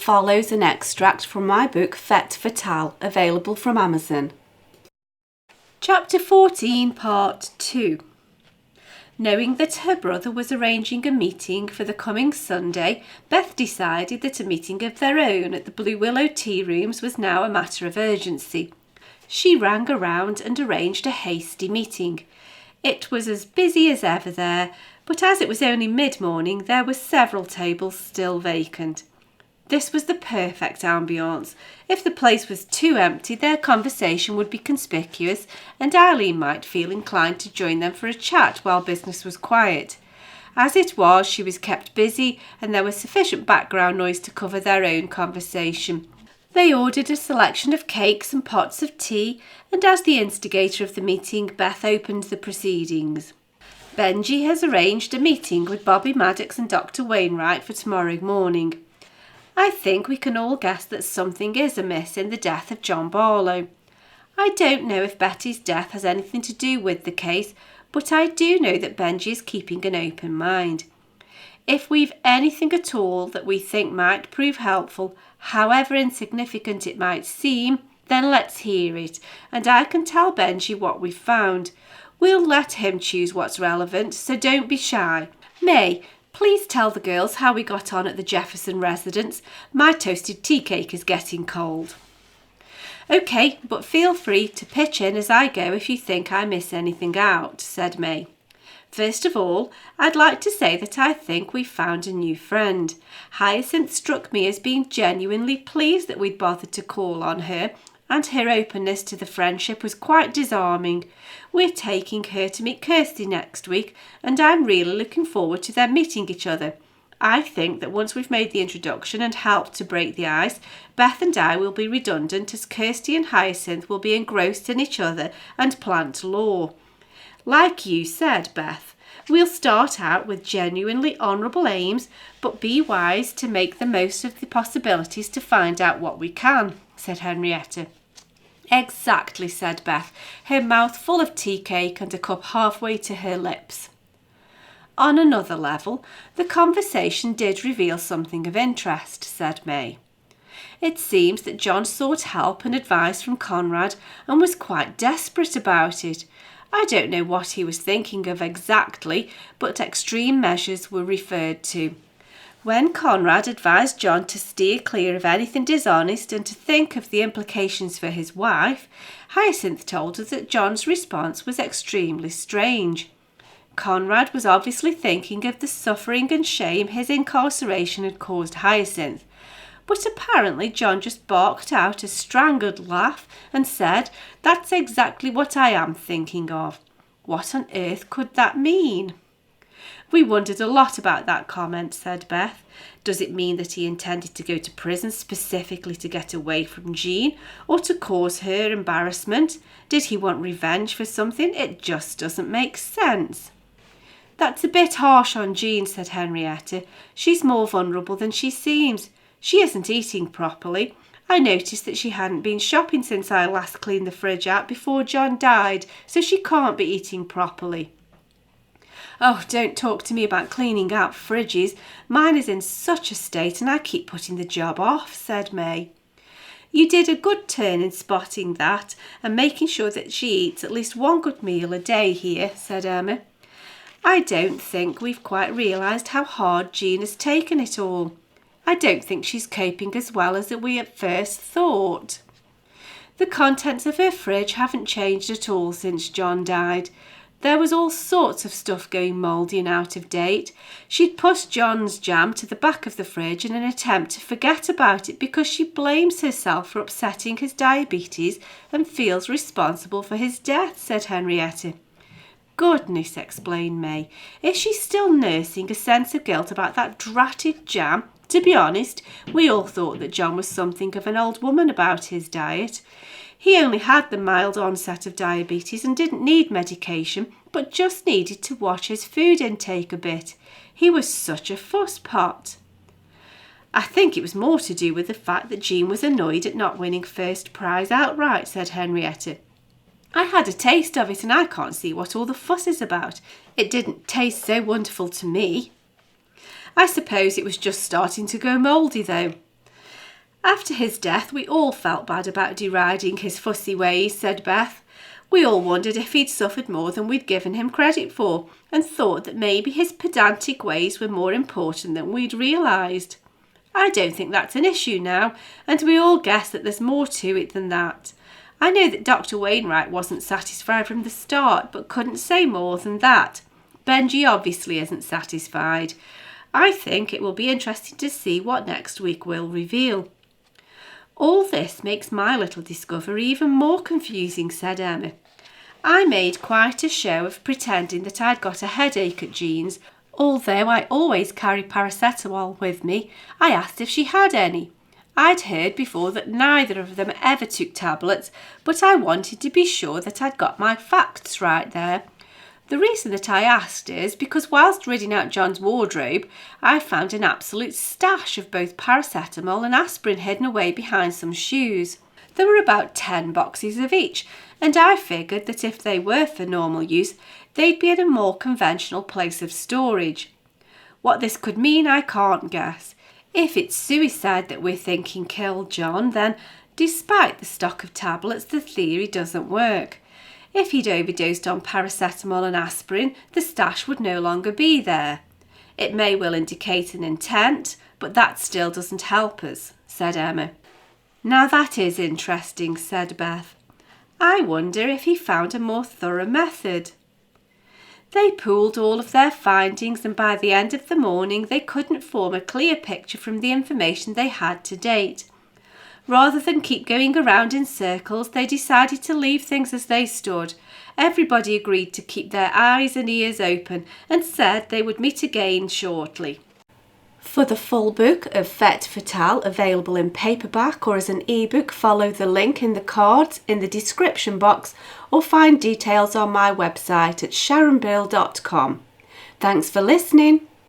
follows an extract from my book Fête Fatale, available from Amazon. Chapter 14, Part 2. Knowing that her brother was arranging a meeting for the coming Sunday, Beth decided that a meeting of their own at the Blue Willow Tea Rooms was now a matter of urgency. She rang around and arranged a hasty meeting. It was as busy as ever there, but as it was only mid-morning, there were several tables still vacant. This was the perfect ambience. If the place was too empty, their conversation would be conspicuous, and Eileen might feel inclined to join them for a chat while business was quiet. As it was, she was kept busy, and there was sufficient background noise to cover their own conversation. They ordered a selection of cakes and pots of tea, and as the instigator of the meeting, Beth opened the proceedings. Benji has arranged a meeting with Bobby Maddox and Dr. Wainwright for tomorrow morning. I think we can all guess that something is amiss in the death of John Barlow. I don't know if Betty's death has anything to do with the case, but I do know that Benji is keeping an open mind. If we've anything at all that we think might prove helpful, however insignificant it might seem, then let's hear it, and I can tell Benji what we've found. We'll let him choose what's relevant, so don't be shy. May, please tell the girls how we got on at the Jefferson residence. My toasted tea cake is getting cold. OK, but feel free to pitch in as I go if you think I miss anything out, said May. First of all, I'd like to say that I think we've found a new friend. Hyacinth struck me as being genuinely pleased that we'd bothered to call on her, and her openness to the friendship was quite disarming. We're taking her to meet Kirsty next week, and I'm really looking forward to them meeting each other. I think that once we've made the introduction and helped to break the ice, Beth and I will be redundant, as Kirsty and Hyacinth will be engrossed in each other and plant law. Like you said, Beth, we'll start out with genuinely honourable aims, but be wise to make the most of the possibilities to find out what we can, said Henrietta. Exactly, said Beth, her mouth full of tea cake and a cup halfway to her lips. On another level, the conversation did reveal something of interest, said May. It seems that John sought help and advice from Conrad and was quite desperate about it. I don't know what he was thinking of exactly, but extreme measures were referred to. When Conrad advised John to steer clear of anything dishonest and to think of the implications for his wife, Hyacinth told us that John's response was extremely strange. Conrad was obviously thinking of the suffering and shame his incarceration had caused Hyacinth, but apparently John just barked out a strangled laugh and said, "That's exactly what I am thinking of." What on earth could that mean? We wondered a lot about that comment, said Beth. Does it mean that he intended to go to prison specifically to get away from Jean, or to cause her embarrassment? Did he want revenge for something? It just doesn't make sense. That's a bit harsh on Jean, said Henrietta. She's more vulnerable than she seems. She isn't eating properly. I noticed that she hadn't been shopping since I last cleaned the fridge out before John died, so she can't be eating properly. Oh, don't talk to me about cleaning out fridges. Mine is in such a state and I keep putting the job off, said May. You did a good turn in spotting that and making sure that she eats at least one good meal a day here, said Emma. I don't think we've quite realised how hard Jean has taken it all. I don't think she's coping as well as we at first thought. The contents of her fridge haven't changed at all since John died. There was all sorts of stuff going mouldy and out of date. She'd pushed John's jam to the back of the fridge in an attempt to forget about it because she blames herself for upsetting his diabetes and feels responsible for his death, said Henrietta. Goodness, explained May. Is she still nursing a sense of guilt about that dratted jam? To be honest, we all thought that John was something of an old woman about his diet. He only had the mild onset of diabetes and didn't need medication, but just needed to watch his food intake a bit. He was such a fusspot. I think it was more to do with the fact that Jean was annoyed at not winning first prize outright, said Henrietta. I had a taste of it and I can't see what all the fuss is about. It didn't taste so wonderful to me. I suppose it was just starting to go mouldy though. After his death, we all felt bad about deriding his fussy ways, said Beth. We all wondered if he'd suffered more than we'd given him credit for, and thought that maybe his pedantic ways were more important than we'd realised. I don't think that's an issue now, and we all guess that there's more to it than that. I know that Dr. Wainwright wasn't satisfied from the start, but couldn't say more than that. Benji obviously isn't satisfied. I think it will be interesting to see what next week will reveal. All this makes my little discovery even more confusing, said Emma. I made quite a show of pretending that I'd got a headache at Jean's. Although I always carry paracetamol with me, I asked if she had any. I'd heard before that neither of them ever took tablets, but I wanted to be sure that I'd got my facts right there. The reason that I asked is because whilst ridding out John's wardrobe, I found an absolute stash of both paracetamol and aspirin hidden away behind some shoes. There were about 10 boxes of each, and I figured that if they were for normal use, they'd be in a more conventional place of storage. What this could mean, I can't guess. If it's suicide that we're thinking killed John, then, despite the stock of tablets, the theory doesn't work. If he'd overdosed on paracetamol and aspirin, the stash would no longer be there. It may well indicate an intent, but that still doesn't help us, said Emma. Now that is interesting, said Beth. I wonder if he found a more thorough method. They pooled all of their findings, and by the end of the morning they couldn't form a clear picture from the information they had to date. Rather than keep going around in circles, they decided to leave things as they stood. Everybody agreed to keep their eyes and ears open and said they would meet again shortly. For the full book of Fête Fatale, available in paperback or as an ebook, follow the link in the cards in the description box or find details on my website at sharonbill.com. Thanks for listening.